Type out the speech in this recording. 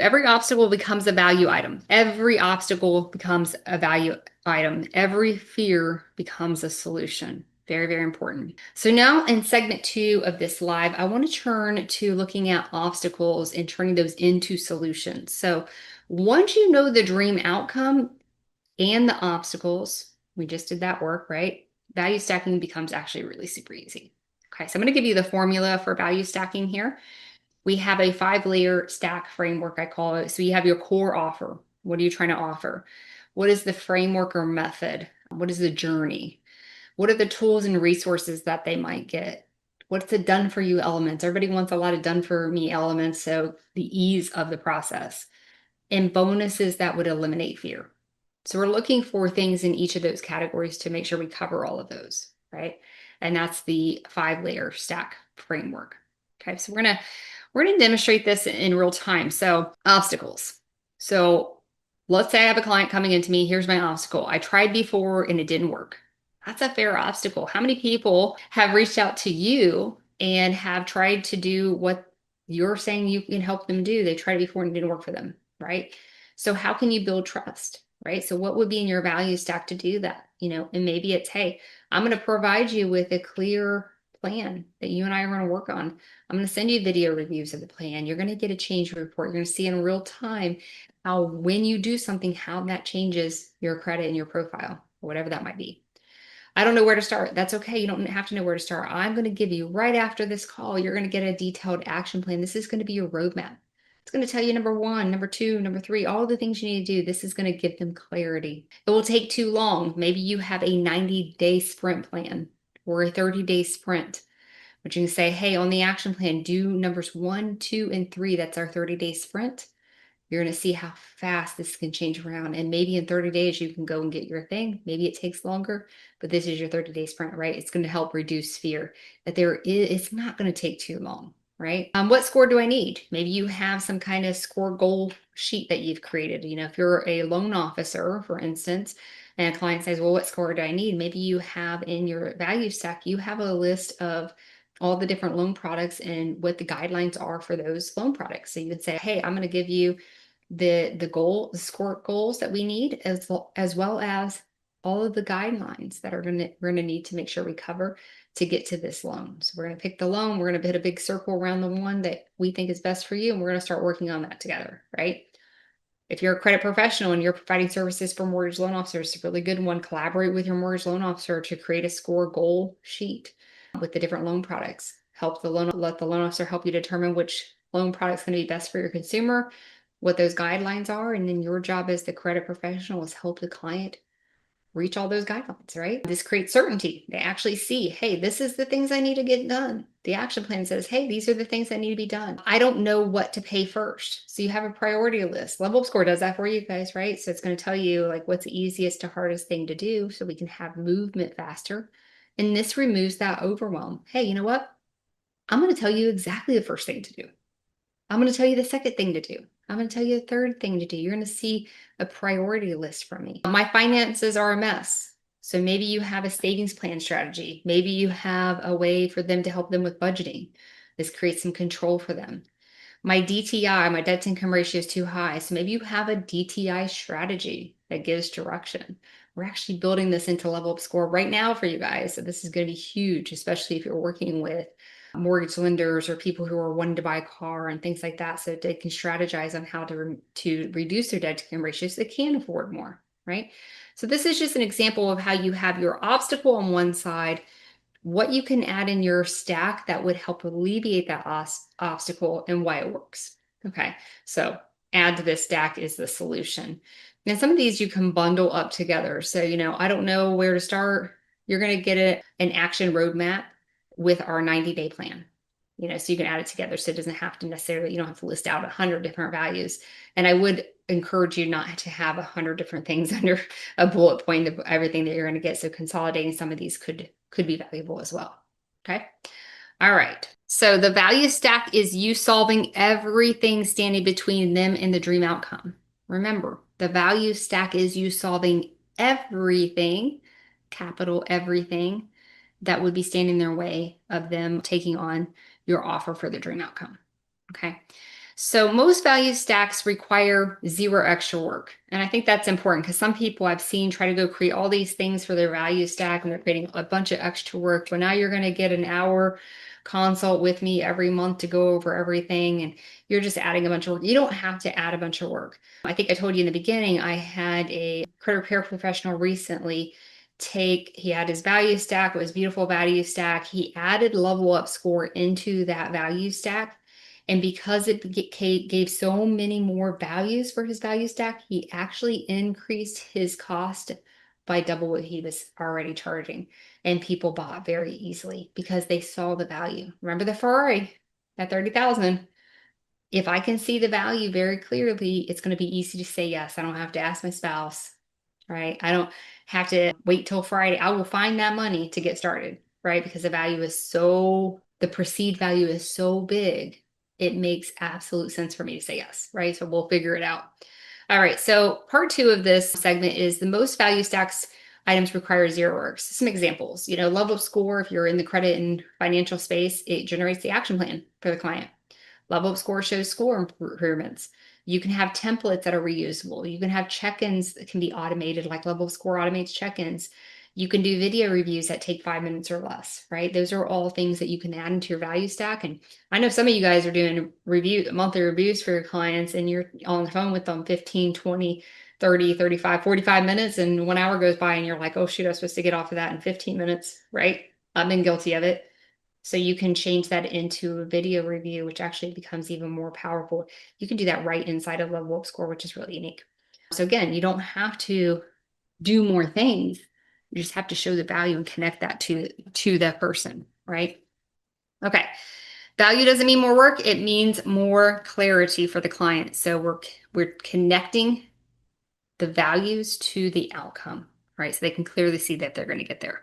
Every obstacle becomes a value item. Every obstacle becomes a value item. Every fear becomes a solution. Very, very important. So now in segment 2 of this live, I want to turn to looking at obstacles and turning those into solutions. So once you know the dream outcome and the obstacles, we just did that work, right? Value stacking becomes actually really super easy. Okay, so I'm going to give you the formula for value stacking here. We have a 5-layer stack framework, I call it. So you have your core offer. What are you trying to offer? What is the framework or method? What is the journey? What are the tools and resources that they might get? What's the done for you elements? Everybody wants a lot of done for me elements. So the ease of the process and bonuses that would eliminate fear. So we're looking for things in each of those categories to make sure we cover all of those, right? And that's the 5-layer stack framework. Okay, so we're gonna demonstrate this in real time. So obstacles. So let's say I have a client coming into me. Here's my obstacle. I tried before and it didn't work. That's a fair obstacle. How many people have reached out to you and have tried to do what you're saying you can help them do? They tried it before and it didn't work for them, right? So how can you build trust, right? So what would be in your value stack to do that? And maybe it's, hey, I'm going to provide you with a clear plan that you and I are going to work on. I'm going to send you video reviews of the plan. You're going to get a change report. You're going to see in real time how, when you do something, how that changes your credit and your profile, or whatever that might be. I don't know where to start. That's okay. You don't have to know where to start. I'm going to give you right after this call, you're going to get a detailed action plan. This is going to be your roadmap. It's going to tell you number 1, number 2, number 3, all the things you need to do. This is going to give them clarity. It will take too long. Maybe you have a 90-day sprint plan or a 30-day sprint, but you can say, hey, on the action plan, do numbers 1, 2, and 3. That's our 30-day sprint. You're going to see how fast this can change around. And maybe in 30 days, you can go and get your thing. Maybe it takes longer, but this is your 30-day sprint, right? It's going to help reduce fear that it's not going to take too long, right? What score do I need? Maybe you have some kind of score goal sheet that you've created. If you're a loan officer, for instance, and a client says, well, what score do I need? Maybe you have in your value stack, you have a list of all the different loan products and what the guidelines are for those loan products. So you would say, hey, I'm going to give you the score goals that we need, as well as all of the guidelines that we're gonna need to make sure we cover to get to this loan. So we're gonna pick the loan, we're gonna hit a big circle around the one that we think is best for you, and we're gonna start working on that together, right? If you're a credit professional and you're providing services for mortgage loan officers, it's a really good one. Collaborate with your mortgage loan officer to create a score goal sheet with the different loan products. Let the loan officer help you determine which loan product is going to be best for your consumer, what those guidelines are, and then your job as the credit professional is help the client reach all those guidelines, right? This creates certainty. They actually see, hey, this is the things I need to get done. The action plan says, hey, these are the things that need to be done. I don't know what to pay first. So you have a priority list. LevelUp Score does that for you guys, right? So it's going to tell you like what's the easiest to hardest thing to do so we can have movement faster. And this removes that overwhelm. Hey, you know what? I'm going to tell you exactly the first thing to do. I'm going to tell you the second thing to do. I'm going to tell you the third thing to do. You're going to see a priority list from me. My finances are a mess. So maybe you have a savings plan strategy. Maybe you have a way for them to help them with budgeting. This creates some control for them. My DTI, my debt to income ratio is too high. So maybe you have a DTI strategy that gives direction. We're actually building this into LevelUp Score right now for you guys. So this is going to be huge, especially if you're working with mortgage lenders or people who are wanting to buy a car and things like that, so they can strategize on how to reduce their debt to income ratio so they can afford more, right? So this is just an example of how you have your obstacle on one side, what you can add in your stack that would help alleviate that obstacle and why it works. Okay, so add to this stack is the solution. And some of these you can bundle up together. So, I don't know where to start. You're going to get an action roadmap with our 90-day plan, so you can add it together. So it doesn't have to necessarily, you don't have to list out 100 different values. And I would encourage you not to have 100 different things under a bullet point of everything that you're going to get. So consolidating some of these could be valuable as well. Okay. All right. So the value stack is you solving everything standing between them and the dream outcome. Remember, the value stack is you solving everything, capital everything, that would be standing in their way of them taking on your offer for the dream outcome. Okay. So most value stacks require zero extra work. And I think that's important because some people I've seen try to go create all these things for their value stack and they're creating a bunch of extra work. But now you're going to get an hour consult with me every month to go over everything. And you're just adding a bunch of work. You don't have to add a bunch of work. I think I told you in the beginning, I had a credit repair professional recently he had his value stack, it was beautiful value stack. He added level up score into that value stack. And because it gave so many more values for his value stack, he actually increased his cost by double what he was already charging. And people bought very easily because they saw the value. Remember the Ferrari at 30,000. If I can see the value very clearly, it's going to be easy to say yes. I don't have to ask my spouse, right? I don't have to wait till Friday. I will find that money to get started, right? Because the perceived value is so big, it makes absolute sense for me to say yes, right? So we'll figure it out. All right. So part 2 of this segment is the most value stacks items require zero works. Some examples, level of score, if you're in the credit and financial space, it generates the action plan for the client. LevelUp score shows score improvements. You can have templates that are reusable. You can have check-ins that can be automated, like LevelUp score automates check-ins. You can do video reviews that take 5 minutes or less, right? Those are all things that you can add into your value stack. And I know some of you guys are doing monthly reviews for your clients and you're on the phone with them 15, 20, 30, 35, 45 minutes, and 1 hour goes by and you're like, oh shoot, I was supposed to get off of that in 15 minutes, right? I've been guilty of it. So you can change that into a video review, which actually becomes even more powerful. You can do that right inside of LevelUp Score, which is really unique. So again, you don't have to do more things. You just have to show the value and connect that to the person, right? Okay. Value doesn't mean more work. It means more clarity for the client. So we're connecting the values to the outcome, right? So they can clearly see that they're going to get there.